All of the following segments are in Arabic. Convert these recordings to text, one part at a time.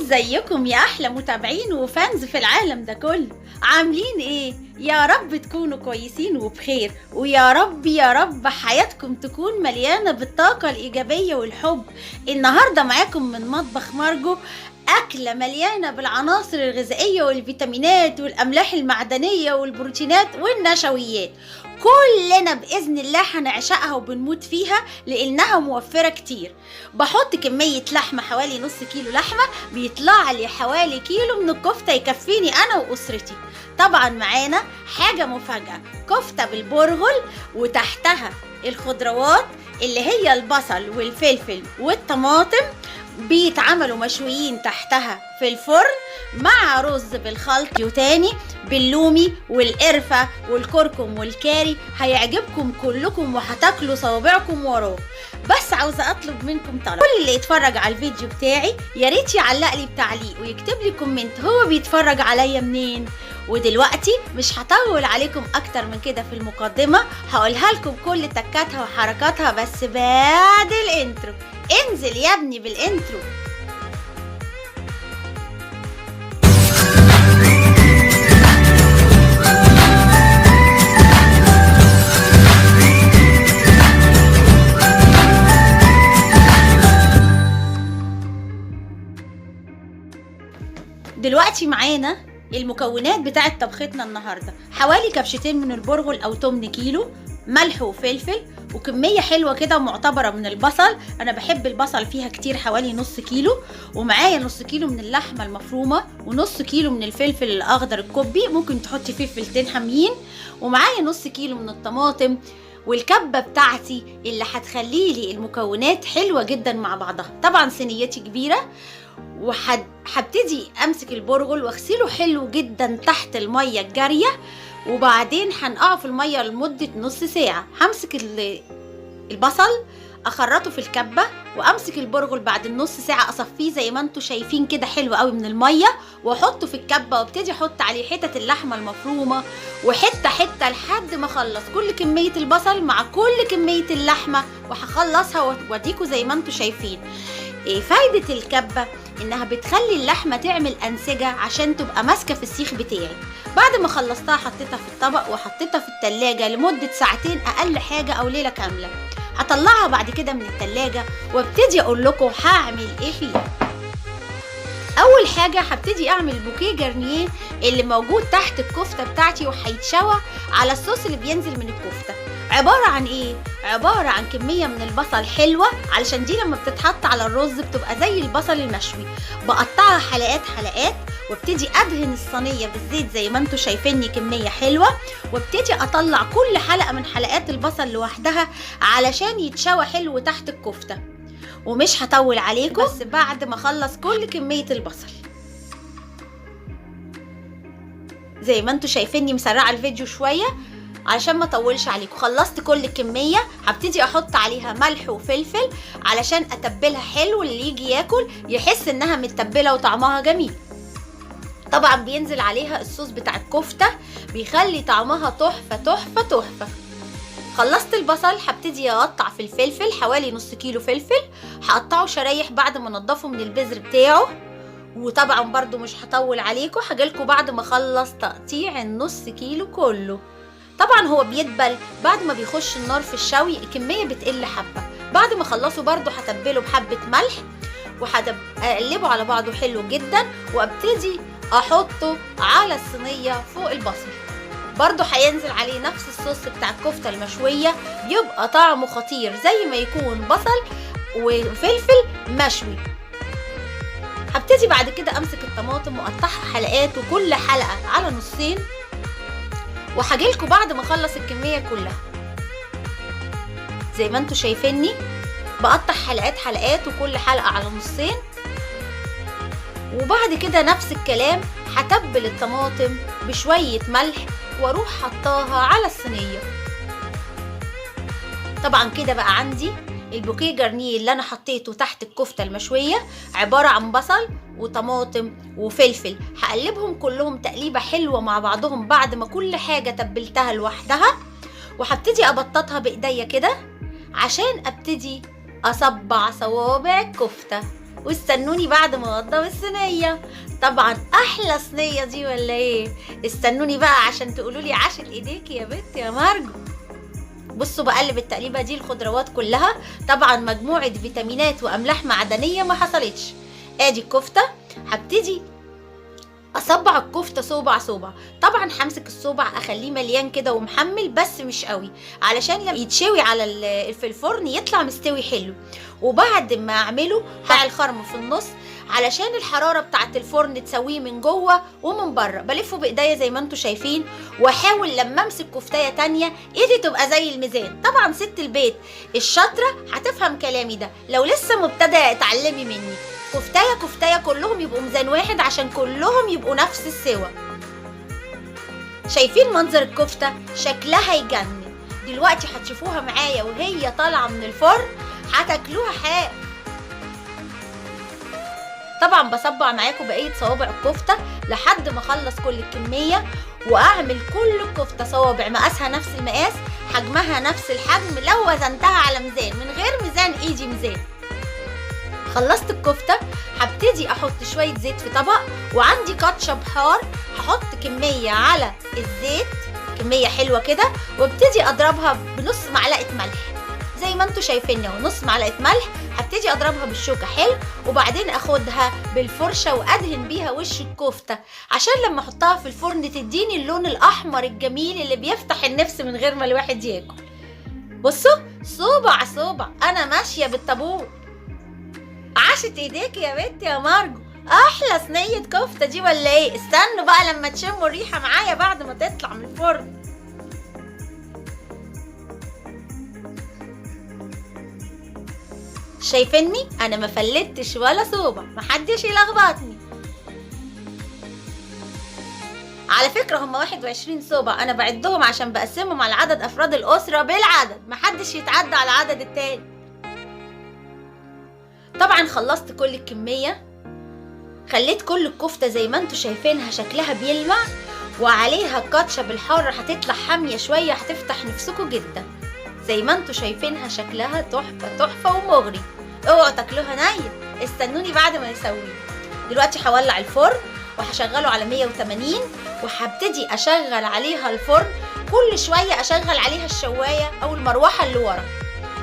ازيكم يا احلى متابعين وفانز في العالم ده كله؟ عاملين ايه؟ يا رب تكونوا كويسين وبخير، ويا رب يا رب حياتكم تكون مليانة بالطاقة الإيجابية والحب. النهاردة معاكم من مطبخ مارجو أكلة مليانة بالعناصر الغذائية والفيتامينات والأملاح المعدنية والبروتينات والنشويات. كلنا بإذن الله هنعشقها وبنموت فيها لأنها موفرة كتير. بحط كمية لحمة حوالي نص كيلو لحمة، بيطلع لي حوالي كيلو من الكفتة يكفيني أنا وأسرتي. طبعا معانا حاجة مفاجأة، كفتة بالبرغل وتحتها الخضروات اللي هي البصل والفلفل والطماطم، بيتعملوا مشويين تحتها في الفرن مع رز بالخلطة وتاني باللومي والقرفة والكركم والكاري. هيعجبكم كلكم وهتاكلوا صوابعكم وراه. بس عاوزة اطلب منكم طلب، كل اللي يتفرج على الفيديو بتاعي يا ريت يعلق لي بتعليق ويكتب لي كومنت هو بيتفرج عليا منين. ودلوقتي مش هطول عليكم اكتر من كده في المقدمة، هقولها لكم كل تكاتها وحركاتها بس بعد الانترو. انزل يا ابني بالانترو. دلوقتي معانا المكونات بتاعت طبختنا النهارده، حوالي كبشتين من البرغل او 8 كيلو، ملح وفلفل، وكميه حلوه كده معتبره من البصل، انا بحب البصل فيها كتير حوالي نص كيلو، ومعايا نص كيلو من اللحمه المفرومه، ونص كيلو من الفلفل الاخضر الكوبي، ممكن تحطي فيه فلفلتين حاميين، ومعايا نص كيلو من الطماطم، والكبه بتاعتي اللي هتخلي لي المكونات حلوه جدا مع بعضها. طبعا صينيتي كبيره، وهبتدي امسك البرغل واغسله حلو جدا تحت الميه الجاريه، وبعدين هنقعه في الميه لمده نص ساعه. همسك البصل اخرطه في الكبه، وامسك البرغل بعد النص ساعه اصفيه زي ما انتم شايفين كده حلو قوي من الميه، واحطه في الكبه وابتدي احط عليه حتت اللحمه المفرومه وحته حته لحد ما اخلص كل كميه البصل مع كل كميه اللحمه، وهخلصها واديكوا زي ما انتم شايفين. ايه فايده الكبه؟ انها بتخلي اللحمه تعمل انسجه عشان تبقى ماسكه في السيخ بتاعي. بعد ما خلصتها حطيتها في الطبق وحطيتها في التلاجة لمده ساعتين اقل حاجه او ليله كامله. هطلعها بعد كده من التلاجة وابتدي اقول لكم هعمل ايه فيه. اول حاجه هبتدي اعمل بوكيه جرنيه اللي موجود تحت الكفته بتاعتي، وهيتشوى على الصوص اللي بينزل من الكفته. عباره عن ايه؟ عباره عن كميه من البصل حلوه، علشان دي لما بتتحط على الرز بتبقى زي البصل المشوي. بقطعها حلقات حلقات، وابتدي ادهن الصينيه بالزيت زي ما انتم شايفيني كميه حلوه، وابتدي اطلع كل حلقه من حلقات البصل لوحدها علشان يتشوى حلو تحت الكفته. ومش هطول عليكم، بس بعد ما اخلص كل كميه البصل زي ما انتم شايفيني مسرعه الفيديو شويه علشان ما اطولش عليكم، خلصت كل الكميه. هبتدي احط عليها ملح وفلفل علشان اتبلها حلو، اللي يجي ياكل يحس انها متبله وطعمها جميل. طبعا بينزل عليها الصوص بتاع الكفته بيخلي طعمها تحفه تحفه تحفه. خلصت البصل، هبتدي اقطع في الفلفل حوالي نص كيلو فلفل، هقطعه شرايح بعد ما انضفه من البذر بتاعه. وطبعا برضو مش هطول عليكم، هجيلكوا بعد ما اخلص تقطيع النص كيلو كله. طبعا هو بيدبل بعد ما بيخش النار في الشوي، الكميه بتقل حبه. بعد ما اخلصه برضو هتبله بحبه ملح، وهقلبه على بعضه حلو جدا، وابتدي احطه على الصينيه فوق البصل. برضو هينزل عليه نفس الصوص بتاع الكفته المشويه، يبقى طعمه خطير زي ما يكون بصل وفلفل مشوي. هبتدي بعد كده امسك الطماطم واقطعها حلقات، وكل حلقه على نصين، وهجيلكوا بعد ما اخلص الكميه كلها. زي ما انتوا شايفيني بقطع حلقات حلقات، وكل حلقه على نصين. وبعد كده نفس الكلام، هتبل الطماطم بشويه ملح واروح حطاها على الصينيه. طبعا كده بقى عندي البوكيه جرنيه اللي انا حطيته تحت الكفته المشويه، عباره عن بصل وطماطم وفلفل. هقلبهم كلهم تقليبه حلوه مع بعضهم بعد ما كل حاجه تبلتها لوحدها، وهبتدي ابططها بايديا كده عشان ابتدي اصبع صوابع الكفتة، واستنوني بعد ما اوضب الصينية. طبعا احلى صينية دي ولا ايه؟ استنوني بقى عشان تقولولي عاشت ايديكي يا بنت يا مارجو. بصوا بقلب التقليبة دي الخضروات كلها، طبعا مجموعة فيتامينات واملاح معدنية ما حصلتش. ادي الكفتة، هبتدي اصبع الكفته صوبع صوبع. طبعا همسك الصوبع اخليه مليان كده ومحمل، بس مش قوي، علشان لما يتشوي في الفرن يطلع مستوي حلو. وبعد ما اعمله هقع الخرم في النص علشان الحراره بتاعه الفرن تسويه من جوه ومن بره. بلفه بايديا زي ما انتم شايفين، واحاول لما امسك كفتايه تانية ايدي تبقى زي الميزان. طبعا ست البيت الشاطره هتفهم كلامي ده، لو لسه مبتدئه اتعلمي مني. كفتايه كفتايه كلهم يبقوا ميزان واحد عشان كلهم يبقوا نفس السوا. شايفين منظر الكفته؟ شكلها يجنن. دلوقتي هتشوفوها معايا وهي طالعه من الفرن هتاكلوها حاف. طبعا بصبع معاكم بقيه صوابع الكفته لحد ما اخلص كل الكميه، واعمل كل الكفته صوابع مقاسها نفس المقاس، حجمها نفس الحجم. لو وزنتها على ميزان من غير ميزان ايدي ميزان. خلصت الكفته، هبتدي احط شويه زيت في طبق، وعندي كاتشب حار هحط كميه على الزيت، كميه حلوه كده، وابتدي اضربها بنص معلقه ملح زي ما انتوا شايفين اهو، نص معلقه ملح. هبتدي اضربها بالشوكه حلو، وبعدين اخدها بالفرشه وادهن بيها وش الكفته عشان لما احطها في الفرن تديني اللون الاحمر الجميل اللي بيفتح النفس من غير ما الواحد ياكل. بصوا صوبع صوبع انا ماشيه بالطابور. عاشت ايديكي يا بنت يا مارجو، احلى صينيه كفته دي ولا ايه؟ استنوا بقى لما تشموا الريحه معايا بعد ما تطلع من الفرن. شايفيني انا ما فلتش ولا صوبع، محدش يلخبطني. على فكره هم 21 صوبع، انا بعدهم عشان بقسمهم على عدد افراد الاسره بالعدد، محدش يتعدى على العدد التاني. طبعا خلصت كل الكميه، خليت كل الكفته زي ما انتوا شايفينها شكلها بيلمع، وعليها الكاتشب الحار هتطلع حاميه شويه هتفتح نفسكم جدا. زي ما انتوا شايفينها شكلها تحفه تحفه ومغري. اوعوا تاكلوها نيه، استنوني بعد ما نسويه. دلوقتي هولع الفرن وهشغله على 180، وهبتدي اشغل عليها الفرن كل شويه، اشغل عليها الشوايه او المروحه اللي ورا.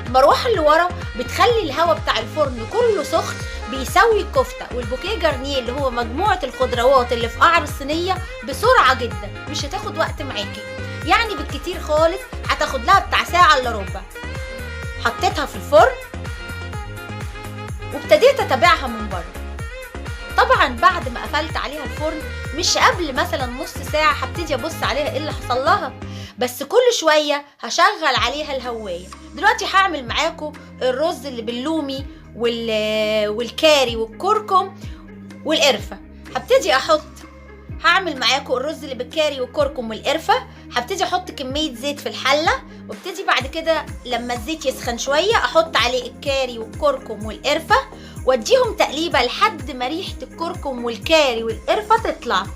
المروحه اللي ورا بتخلي الهواء بتاع الفرن كله سخن، بيسوي الكفته والبوكيه جارنيه اللي هو مجموعه الخضروات اللي في قعر الصينيه بسرعه جدا، مش هتاخد وقت معاكي، يعني بالكتير خالص هتاخد لها بتاع ساعه الا ربع. حطيتها في الفرن وابتديت اتابعها من بره. طبعا بعد ما قفلت عليها الفرن، مش قبل مثلا نص ساعه هبتدي ابص عليها ايه اللي حصل لها، بس كل شويه هشغل عليها الهوايه. دلوقتي هعمل معاكم الرز اللي باللومي والكاري والكركم والقرفه. هبتدي هعمل معاكم الرز اللي بالكاري والكركم والقرفه. هبتدي احط كميه زيت في الحله، وابتدي بعد كده لما الزيت يسخن شويه احط عليه الكاري والكركم والقرفه، واديهم تقليبه لحد ما ريحه الكركم والكاري والقرفه تطلع.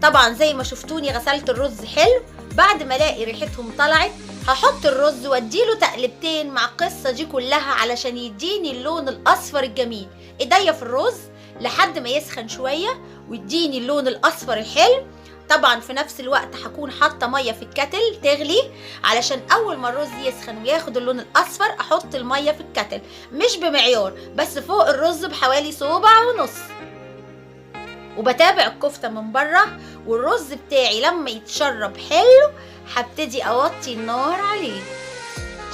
طبعا زي ما شفتوني غسلت الرز حلو، بعد ما الاقي ريحتهم طلعت هحط الرز واديله تقلبتين مع القصه دي كلها علشان يديني اللون الاصفر الجميل. ايديا في الرز لحد ما يسخن شويه ويديني اللون الاصفر الحلو. طبعا في نفس الوقت هكون حاطه ميه في الكتل تغلي، علشان اول ما الرز يسخن وياخد اللون الاصفر احط الميه في الكتل، مش بمعيار، بس فوق الرز بحوالي صوبع ونص. وبتابع الكفته من بره، والرز بتاعي لما يتشرب حلو هبتدي اوطي النار عليه.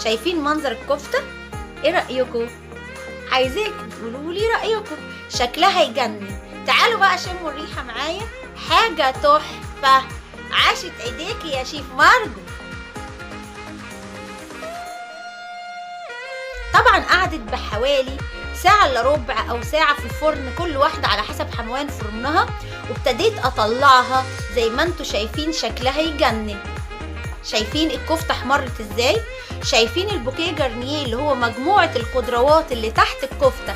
شايفين منظر الكفته؟ ايه رايكم؟ عايزاك تقولوا لي رايكم، شكلها يجنن. تعالوا بقى شموا الريحه معايا، حاجه تحفه. عاشت ايديكي يا شيف مارجو. طبعا قعدت بحوالي ساعة الا ربع او ساعة في الفرن، كل واحدة على حسب حموان فرنها، وابتديت اطلعها زي ما انتوا شايفين شكلها يجنن. شايفين الكفتة احمرت ازاي؟ شايفين البوكيه جارنيه اللي هو مجموعة الخضروات اللي تحت الكفتة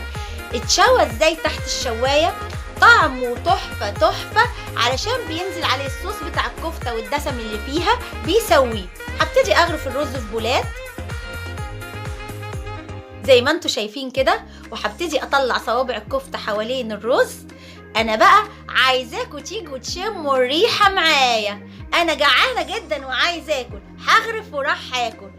اتشوى ازاي تحت الشواية؟ طعمه تحفة تحفة، علشان بينزل عليه الصوص بتاع الكفتة والدسم اللي فيها بيسويه. هبتدي اغرف الرز في بولات، زي ما انتوا شايفين كده، وهبتدي اطلع صوابع الكفتة حوالين الرز. انا بقى عايزاكوا تيجوا تشموا الريحة معايا، انا جعانة جدا وعايزة اكل، هغرف وراح هاكل.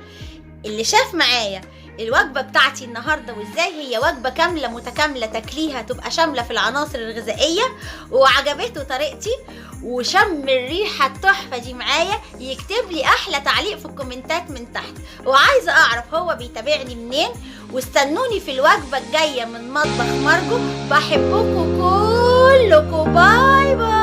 اللي شاف معايا الوجبة بتاعتي النهاردة وازاي هي وجبة كاملة متكاملة تاكليها تبقى شاملة في العناصر الغذائية، وعجبته طريقتي وشم الريحة التحفة دي معايا، يكتب لي احلى تعليق في الكومنتات من تحت، وعايزة اعرف هو بيتابعني منين. واستنوني في الوجبة الجاية من مطبخ مارجو. بحبكم كلكم، باي باي.